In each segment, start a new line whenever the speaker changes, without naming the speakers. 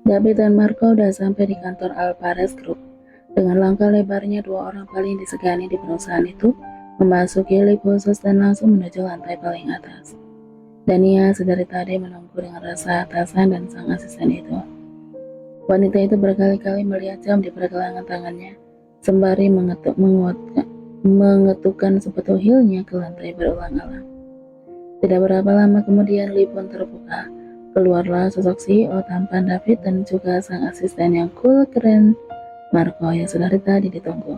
David dan Marco udah sampai di kantor Alvarez Group. Dengan langkah lebarnya, dua orang paling disegani di perusahaan itu memasuki lift khusus dan langsung menuju lantai paling atas. Dania sedari tadi menunggu dengan rasa atasan dan sang asisten itu. Wanita itu berkali-kali melihat jam di pergelangan tangannya, sembari mengetukkan sepatu heelnya ke lantai berulang-ulang. Tidak berapa lama kemudian lift pun terbuka. Keluarlah sosok CEO tampan David dan juga sang asisten yang cool keren Marco yang sudah dari tadi ditunggu.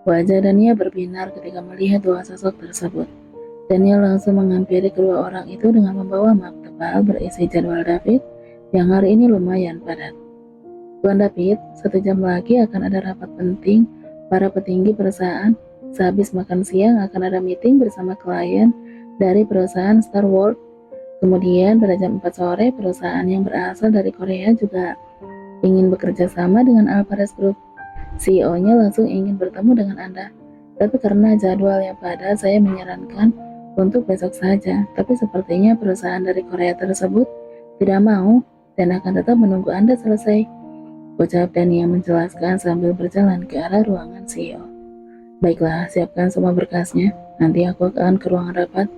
Wajah Dania berbinar ketika melihat dua sosok tersebut. Dania langsung menghampiri kedua orang itu dengan membawa map tebal berisi jadwal David yang hari ini lumayan padat. Tuan David, 1 jam lagi akan ada rapat penting para petinggi perusahaan. Sehabis makan siang akan ada meeting bersama klien dari perusahaan Star World. Kemudian pada jam 4 sore, perusahaan yang berasal dari Korea juga ingin bekerja sama dengan Alvarez Group. CEO-nya langsung ingin bertemu dengan Anda. Tapi karena jadwal yang padat, saya menyarankan untuk besok saja. Tapi sepertinya perusahaan dari Korea tersebut tidak mau dan akan tetap menunggu Anda selesai, ucap Dania menjelaskan sambil berjalan ke arah ruangan CEO. Baiklah, siapkan semua berkasnya. Nanti aku akan ke ruangan rapat.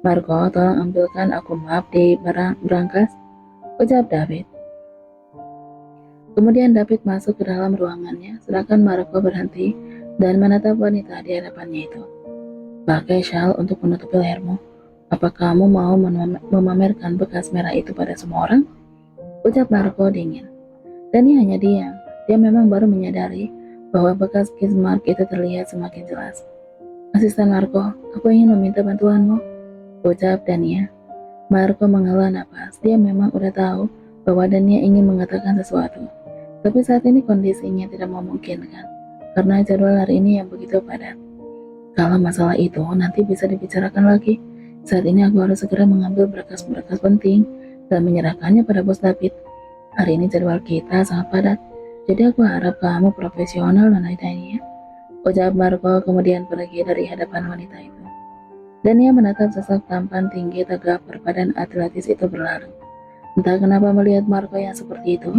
Marco, tolong ambilkan aku map di berangkas, ucap David. Kemudian David masuk ke dalam ruangannya, sedangkan Marco berhenti dan menatap wanita di hadapannya itu. Pakai syal untuk menutupi lehermu. Apa kamu mau memamerkan bekas merah itu pada semua orang? Ucap Marco dingin. Dan dia hanya diam. Dia memang baru menyadari bahwa bekas kiss mark itu terlihat semakin jelas. Asisten Marco, aku ingin meminta bantuanmu, ucap Dania. Marco menghela napas. Dia memang udah tahu bahwa Dania ingin mengatakan sesuatu. Tapi saat ini kondisinya tidak memungkinkan karena jadwal hari ini yang begitu padat. Kalau masalah itu nanti bisa dibicarakan lagi. Saat ini aku harus segera mengambil berkas-berkas penting dan menyerahkannya pada bos David. Hari ini jadwal kita sangat padat, jadi aku harap kamu profesional dan Dania, ucap Marco kemudian pergi dari hadapan wanita itu. Dania menatap sosok tampan tinggi tegap berbadan atletis itu berlalu. Entah kenapa melihat Marco yang seperti itu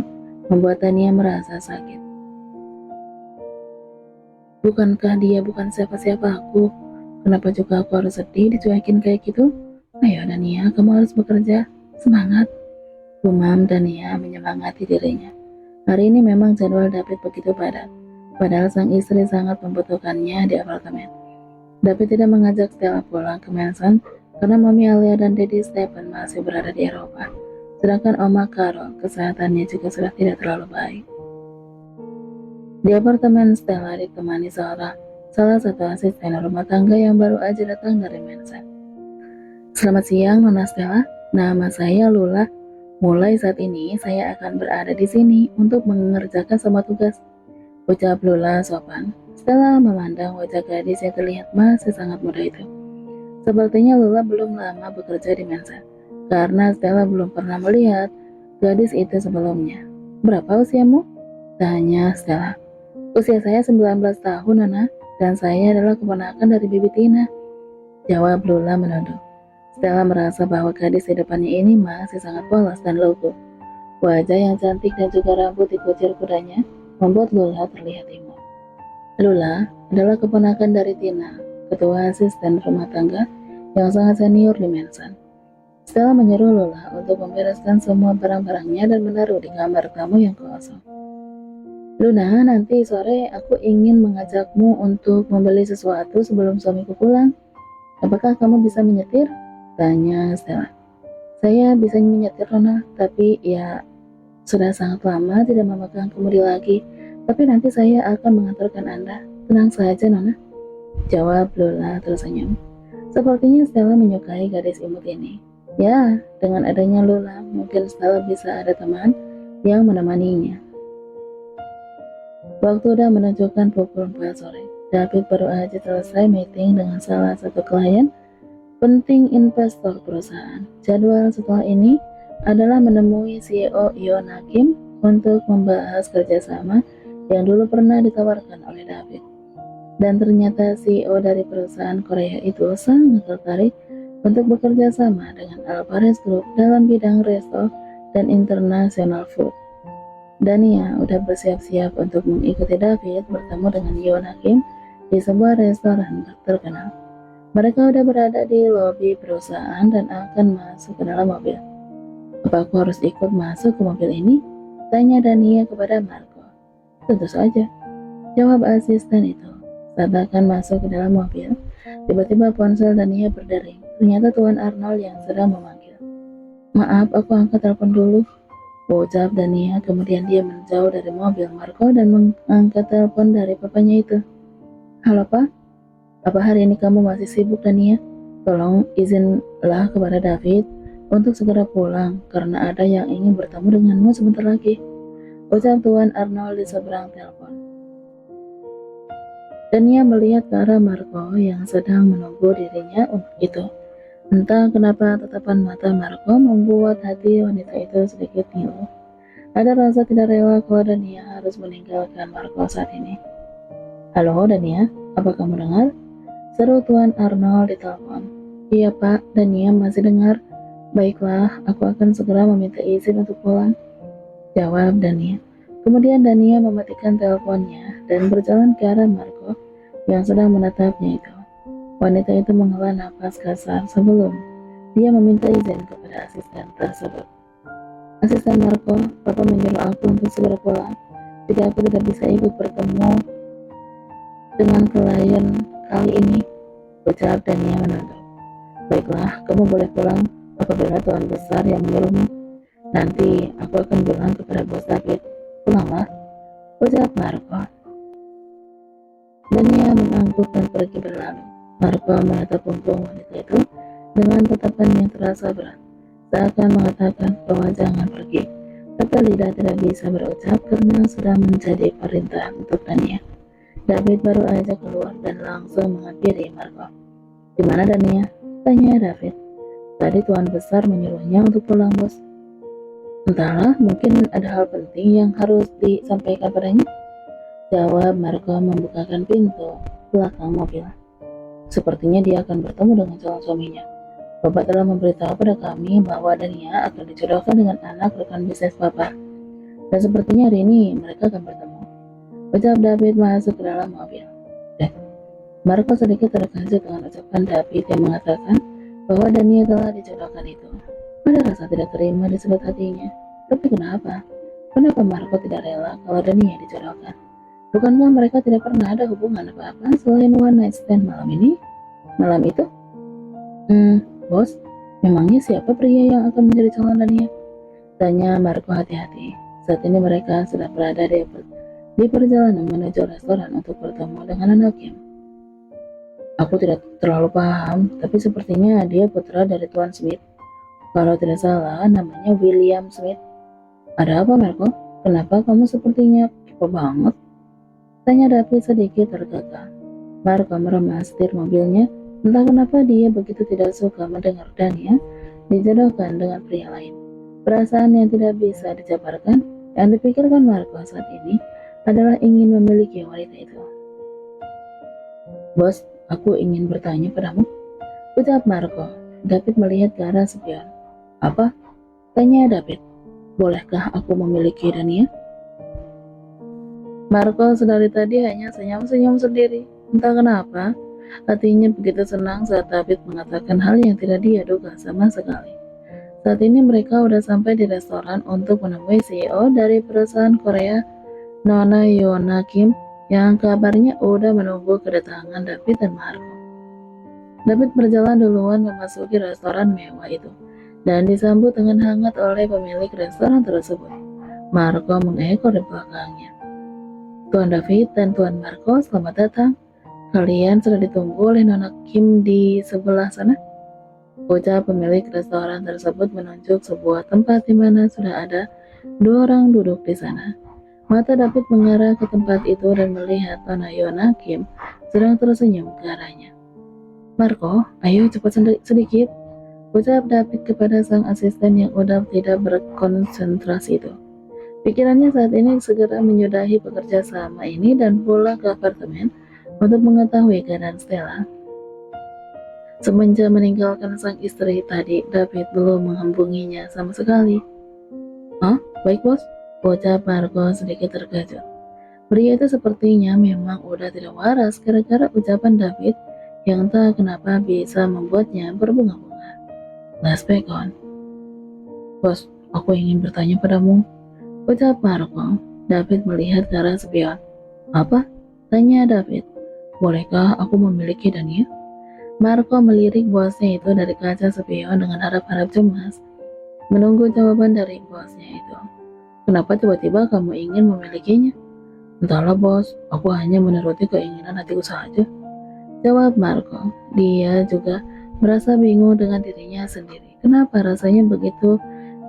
membuat Dania merasa sakit. Bukankah dia bukan siapa-siapa aku? Kenapa juga aku harus sedih dicuekin kayak gitu? Ayo Dania, kamu harus bekerja. Semangat. Gumam Dania menyemangati dirinya. Hari ini memang jadwal David begitu padat. Padahal sang istri sangat membutuhkannya di apartemen. David tidak mengajak Stella pulang ke Manson karena Mami Alia dan Daddy Stephen masih berada di Eropa. Sedangkan Oma Carol kesehatannya juga sudah tidak terlalu baik. Di apartemen Stella ditemani salah satu asisten rumah tangga yang baru aja datang dari Manson. Selamat siang, Nona Stella. Nama saya Lula. Mulai saat ini saya akan berada di sini untuk mengerjakan semua tugas, ucap Lula sopan. Stella memandang wajah gadis yang terlihat masih sangat muda itu. Sepertinya Lula belum lama bekerja di Manson, karena Stella belum pernah melihat gadis itu sebelumnya. Berapa usiamu? Tanya Stella. Usia saya 19 tahun, Nona, dan saya adalah keponakan dari Bibi Tina, jawab Lula menunduk. Stella merasa bahwa gadis di depannya ini masih sangat polos dan lugu. Wajah yang cantik dan juga rambut dikucir kudanya membuat Lula terlihat imut. Lula adalah keponakan dari Tina, ketua asisten rumah tangga yang sangat senior di Manson. Stella menyuruh Lula untuk membereskan semua barang-barangnya dan menaruh di kamar tamu yang kosong. Luna, nanti sore aku ingin mengajakmu untuk membeli sesuatu sebelum suamiku pulang. Apakah kamu bisa menyetir? Tanya Stella. Saya bisa menyetir, Nona, tapi ya sudah sangat lama tidak memegang kemudi lagi. Tapi nanti saya akan mengantarkan Anda. Tenang saja, Nona, jawab Lula tersenyum. Sepertinya Stella menyukai gadis imut ini. Ya, dengan adanya Lula, mungkin Stella bisa ada teman yang menemaninya. Waktu udah menunjukkan pukul 4 sore. David baru aja selesai meeting dengan salah satu klien penting investor perusahaan. Jadwal setelah ini adalah menemui CEO Yon Hakim untuk membahas kerjasama yang dulu pernah ditawarkan oleh David. Dan ternyata CEO dari perusahaan Korea itu sangat tertarik untuk bekerja sama dengan Alvarez Group dalam bidang resto dan international food. Dania udah bersiap-siap untuk mengikuti David bertemu dengan Yona Kim di sebuah restoran terkenal. Mereka udah berada di lobi perusahaan dan akan masuk ke dalam mobil. Apa aku harus ikut masuk ke mobil ini? Tanya Dania kepada Marco. Tentu saja, jawab asisten itu. Saat akan masuk ke dalam mobil, tiba-tiba ponsel Dania berdering. Ternyata Tuan Arnold yang sedang memanggil. Maaf, aku angkat telepon dulu, ucap Dania. Kemudian dia menjauh dari mobil Marco dan mengangkat telepon dari papanya itu. Halo Pak, apa hari ini kamu masih sibuk Dania? Tolong izinlah kepada David untuk segera pulang karena ada yang ingin bertemu denganmu sebentar lagi, ucap Tuan Arnold di seberang telepon. Dania melihat ke arah Marco yang sedang menunggu dirinya untuk itu. Entah kenapa tatapan mata Marco membuat hati wanita itu sedikit ngilu. Ada rasa tidak rela kalau Dania harus meninggalkan Marco saat ini. Halo Dania, apa kamu dengar? Seru Tuan Arnold di telepon. Iya Pak, Dania masih dengar. Baiklah, aku akan segera meminta izin untuk pulang, jawab Dania. Kemudian Dania mematikan teleponnya dan berjalan ke arah Marco yang sedang menatapnya itu. Wanita itu menghela nafas kasar sebelum dia meminta izin kepada asisten tersebut. Asisten Marco, Papa menyuruh aku untuk segera pulang. Jadi aku tidak bisa ikut bertemu dengan klien kali ini, ucap Dania menunduk. Baiklah, kamu boleh pulang apabila Tuan Besar yang menyuruhmu. Nanti aku akan bilang kepada Bos David. Pulanglah, ucap Marco. Dania mengangguk dan pergi berlalu. Marco menatap punggung wanita itu dengan tatapan yang terasa berat, seakan mengatakan bahwa jangan pergi. Tapi lidah tidak bisa berucap karena sudah menjadi perintah untuk Dania. David baru aja keluar dan langsung menghampiri Marco. Di mana Dania? Tanya David. Tadi Tuan Besar menyuruhnya untuk pulang, Bos. Entahlah, mungkin ada hal penting yang harus disampaikan padanya, jawab Marco membukakan pintu belakang mobil. Sepertinya dia akan bertemu dengan calon suaminya. Bapak telah memberitahu pada kami bahwa Dania akan dijodohkan dengan anak rekan bisnis Bapak. Dan sepertinya hari ini mereka akan bertemu, ucap David masuk ke dalam mobil. Marco sedikit terkejut dengan ucapan David yang mengatakan bahwa Dania telah dijodohkan itu. Ada rasa tidak terima di sebelah hatinya. Tapi kenapa? Kenapa Marco tidak rela kalau Dania dijodohkan? Bukankah mereka tidak pernah ada hubungan apa-apa selain one night stand malam ini? Malam itu? Bos, memangnya siapa pria yang akan menjadi calon Dania? Tanya Marco hati-hati. Saat ini mereka sedang berada di perjalanan menuju restoran untuk bertemu dengan anak Kim. Aku tidak terlalu paham, tapi sepertinya dia putra dari Tuan Smith. Kalau tidak salah, namanya William Smith. Ada apa, Marco? Kenapa kamu sepertinya kepo banget? Tanya David sedikit tergagap. Marco meremas setir mobilnya. Entah kenapa dia begitu tidak suka mendengar Dania dijodohkan dengan pria lain. Perasaan yang tidak bisa dijabarkan yang dipikirkan Marco saat ini adalah ingin memiliki wanita itu. Bos, aku ingin bertanya padamu, ucap Marco. David melihat ke arah spion. Apa? Tanya David. Bolehkah aku memiliki Dania? Marco sedari tadi hanya senyum-senyum sendiri. Entah kenapa, hatinya begitu senang saat David mengatakan hal yang tidak dia duga sama sekali. Saat ini mereka udah sampai di restoran untuk menemui CEO dari perusahaan Korea, Nona Yona Kim, yang kabarnya udah menunggu kedatangan David dan Marco. David berjalan duluan memasuki restoran mewah itu dan disambut dengan hangat oleh pemilik restoran tersebut. Marco mengekor di belakangnya. Tuan David dan Tuan Marco, selamat datang. Kalian sudah ditunggu oleh Nona Kim di sebelah sana, ucap pemilik restoran tersebut menunjuk sebuah tempat di mana sudah ada 2 orang duduk di sana. Mata David mengarah ke tempat itu dan melihat Nona Yona Kim sedang tersenyum ke arahnya. Marco, ayo cepat sedikit, ucap David kepada sang asisten yang udah tidak berkonsentrasi itu. Pikirannya saat ini segera menyudahi pekerja sama ini dan pulang ke apartemen untuk mengetahui keadaan Stella. Semenjak meninggalkan sang istri tadi, David belum menghubunginya sama sekali. Baik bos, ucap Marco sedikit terkejut. Pria itu sepertinya memang udah tidak waras gara-gara ucapan David yang tak kenapa bisa membuatnya berbunga-bunga. Flashback on. Bos, aku ingin bertanya padamu, ucap Marco. David melihat ke arah spion. Apa? Tanya David. Bolehkah aku memiliki Dania? Marco melirik bosnya itu dari kaca spion dengan harap-harap cemas, menunggu jawaban dari bosnya itu. Kenapa tiba-tiba kamu ingin memilikinya? Entahlah bos, aku hanya menuruti keinginan hatiku saja, jawab Marco. Dia juga merasa bingung dengan dirinya sendiri. Kenapa rasanya begitu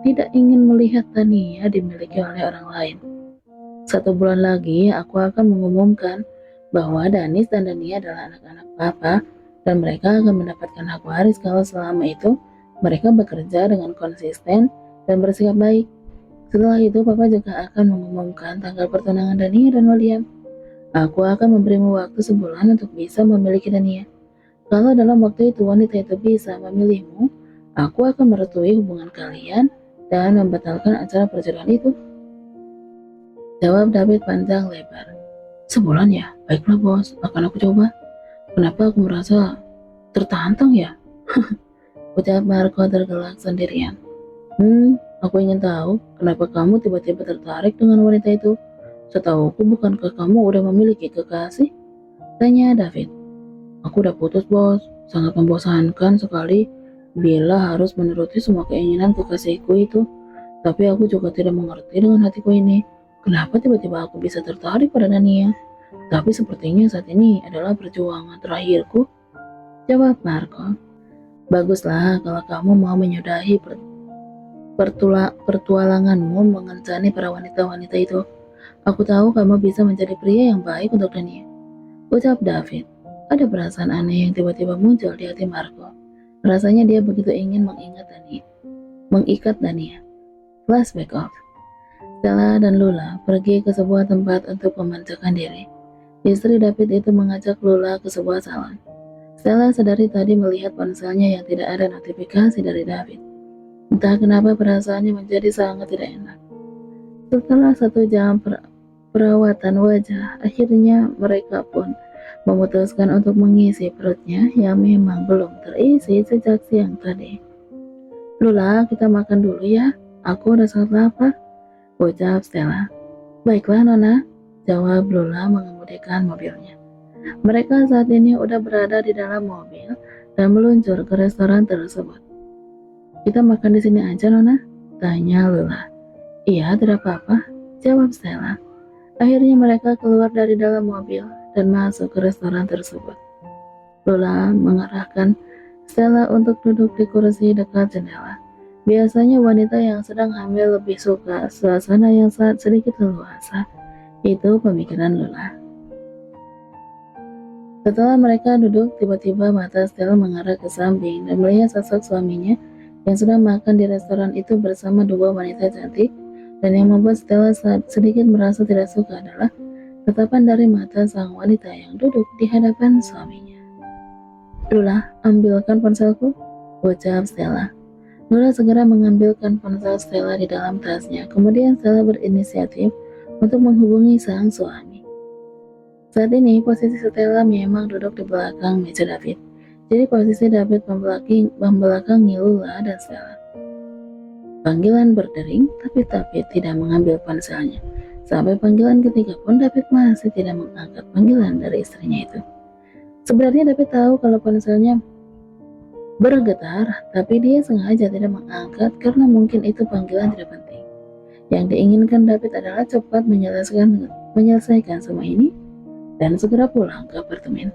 tidak ingin melihat Dania dimiliki oleh orang lain. 1 bulan lagi aku akan mengumumkan bahwa Danis dan Dania adalah anak-anak papa dan mereka akan mendapatkan hak waris kalau selama itu mereka bekerja dengan konsisten dan bersikap baik. Setelah itu papa juga akan mengumumkan tanggal pertunangan Dania dan William. Aku akan memberimu waktu 1 bulan untuk bisa memiliki Dania. Kalau dalam waktu itu wanita itu bisa memilihmu, aku akan merestui hubungan kalian dan membatalkan acara perjodohan itu, jawab David panjang lebar. 1 bulan ya? Baiklah bos, akan aku coba. Kenapa aku merasa tertantang ya? Ucap Marco tergelak sendirian. Aku ingin tahu kenapa kamu tiba-tiba tertarik dengan wanita itu. Setahuku bukankah kamu udah memiliki kekasih? Tanya David. Aku udah putus bos, sangat membosankan sekali bila harus menuruti semua keinginan kekasihku itu. Tapi aku juga tidak mengerti dengan hatiku ini. Kenapa tiba-tiba aku bisa tertarik pada Dania? Tapi sepertinya saat ini adalah perjuangan terakhirku, jawab Marco. Baguslah kalau kamu mau menyudahi pertualanganmu mengencani para wanita-wanita itu. Aku tahu kamu bisa menjadi pria yang baik untuk Dania, ucap David. Ada perasaan aneh yang tiba-tiba muncul di hati Marco. Rasanya dia begitu ingin mengikat Dania. Flashback off. Stella dan Lula pergi ke sebuah tempat untuk memanjakan diri. Istri David itu mengajak Lula ke sebuah salon. Stella sadari tadi melihat ponselnya yang tidak ada notifikasi dari David. Entah kenapa perasaannya menjadi sangat tidak enak. Setelah 1 jam perawatan wajah, akhirnya mereka pun memutuskan untuk mengisi perutnya yang memang belum terisi sejak siang tadi. Lula, kita makan dulu ya. Aku udah sangat lapar, ucap Stella. Baiklah Nona, jawab Lula mengemudikan mobilnya. Mereka saat ini udah berada di dalam mobil dan meluncur ke restoran tersebut. Kita makan di sini aja Nona, tanya Lula. Iya, tidak apa-apa, jawab Stella. Akhirnya mereka keluar dari dalam mobil dan masuk ke restoran tersebut. Lula mengarahkan Stella untuk duduk di kursi dekat jendela. Biasanya wanita yang sedang hamil lebih suka suasana yang sedikit leluasa. Itu pemikiran Lula. Setelah mereka duduk, tiba-tiba mata Stella mengarah ke samping dan melihat sosok suaminya yang sedang makan di restoran itu bersama 2 wanita cantik. Dan yang membuat Stella sedikit merasa tidak suka adalah tatapan dari mata sang wanita yang duduk di hadapan suaminya. Lula, ambilkan ponselku, ucap Stella. Lula segera mengambilkan ponsel Stella di dalam tasnya. Kemudian Stella berinisiatif untuk menghubungi sang suami. Saat ini posisi Stella memang duduk di belakang meja David. Jadi posisi David membelakangi Lula dan Stella. Panggilan berdering, tapi David tidak mengambil ponselnya. Sampai panggilan ketiga pun David masih tidak mengangkat panggilan dari istrinya itu. Sebenarnya David tahu kalau ponselnya bergetar, tapi dia sengaja tidak mengangkat karena mungkin itu panggilan tidak penting. Yang diinginkan David adalah cepat menyelesaikan semua ini dan segera pulang ke apartemen.